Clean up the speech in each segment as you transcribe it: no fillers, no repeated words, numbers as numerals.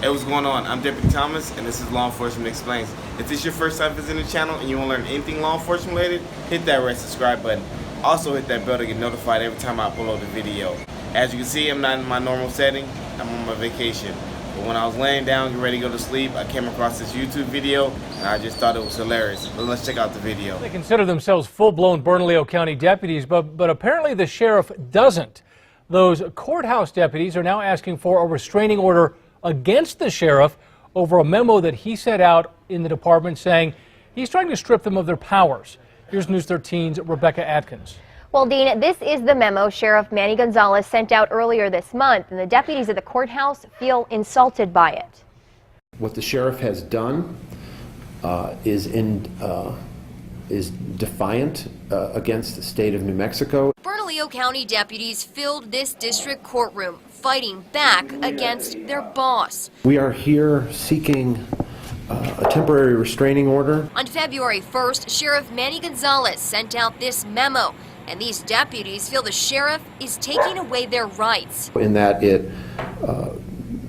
Hey, what's going on? I'm Deputy Thomas, and this is Law Enforcement Explains. If this is your first time visiting the channel and you want to learn anything law enforcement related, hit that red subscribe button. Also hit that bell to get notified every time I upload a video. As you can see, I'm not in my normal setting. I'm on my vacation. But when I was laying down, getting ready to go to sleep, I came across this YouTube video, and I just thought it was hilarious. But let's check out the video. They consider themselves full-blown Bernalillo County deputies, but apparently the sheriff doesn't. Those courthouse deputies are now asking for a restraining order against the sheriff over a memo that he sent out in the department saying he's trying to strip them of their powers. Here's News 13's Rebecca Atkins. Well, Dean, this is the memo Sheriff Manny Gonzalez sent out earlier this month, and the deputies at the courthouse feel insulted by it. What the sheriff has done is defiant against the state of New Mexico. Bernalillo County deputies filled this district courtroom, fighting back against their boss. We are here seeking a temporary restraining order. On February 1st, Sheriff Manny Gonzalez sent out this memo, and these deputies feel the sheriff is taking away their rights. In that it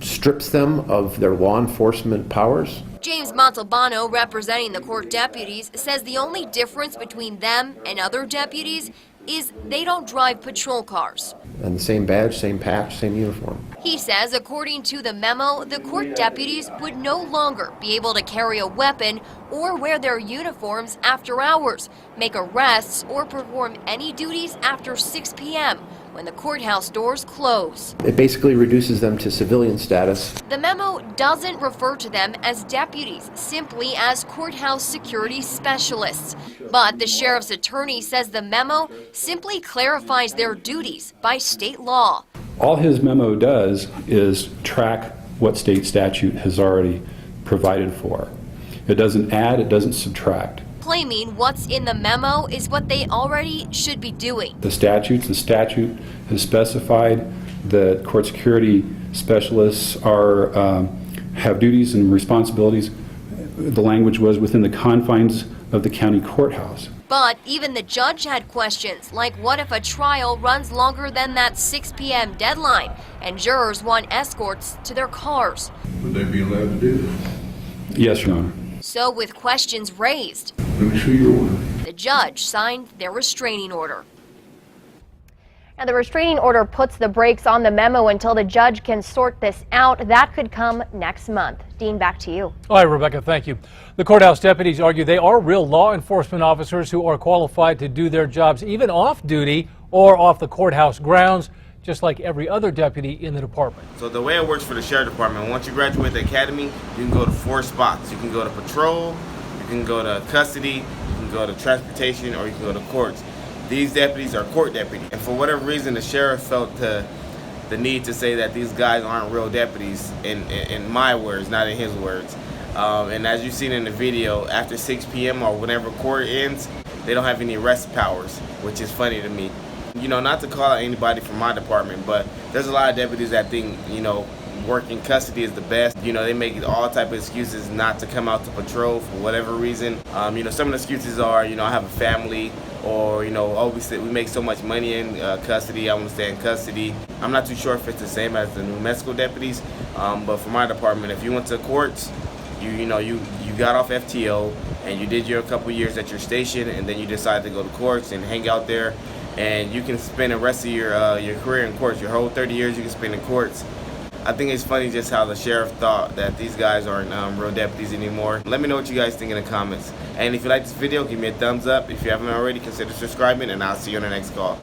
strips them of their law enforcement powers. James Montalbano, representing the court deputies, says the only difference between them and other deputies is they don't drive patrol cars. And the same badge, same patch, same uniform. He says, according to the memo, the court deputies would no longer be able to carry a weapon or wear their uniforms after hours, make arrests, or perform any duties after 6 p.m. when the courthouse doors close. It basically reduces them to civilian status. The memo doesn't refer to them as deputies, simply as courthouse security specialists. But the sheriff's attorney says the memo simply clarifies their duties by state law. All his memo does is track what state statute has already provided for. It doesn't add, it doesn't subtract. Claiming what's in the memo is what they already should be doing. The statute has specified that court security specialists have duties and responsibilities. The language was within the confines of the county courthouse. But even the judge had questions, like what if a trial runs longer than that 6 p.m. deadline and jurors want escorts to their cars? Would they be allowed to do that? Yes, Your Honor. So with questions raised, Let me see your order. the judge signed their restraining order. Now, the restraining order puts the brakes on the memo until the judge can sort this out. That could come next month. Dean, back to you. All right, Rebecca, thank you. The courthouse deputies argue they are real law enforcement officers who are qualified to do their jobs even off duty or off the courthouse grounds, just like every other deputy in the department. So the way it works for the sheriff department, once you graduate the academy, you can go to 4 spots. You can go to patrol, you can go to custody, you can go to transportation, or you can go to courts. These deputies are court deputies, and for whatever reason, the sheriff felt the need to say that these guys aren't real deputies, in my words, not in his words. And as you've seen in the video, after 6 p.m. or whenever court ends, they don't have any arrest powers, which is funny to me. You know, not to call out anybody from my department, but there's a lot of deputies that think, you know, working custody is the best. You know, they make all type of excuses not to come out to patrol for whatever reason. You know, some of the excuses are, you know, I have a family, or, you know, oh, we make so much money in custody, I want to stay in custody. I'm not too sure if it's the same as the New Mexico deputies, but for my department, if you went to courts, you got off FTO and you did your couple years at your station, and then you decided to go to courts and hang out there, and you can spend the rest of your career in courts. Your whole 30 years you can spend in courts. I think it's funny just how the sheriff thought that these guys aren't real deputies anymore. Let me know what you guys think in the comments. And if you like this video, give me a thumbs up. If you haven't already, consider subscribing, and I'll see you on the next call.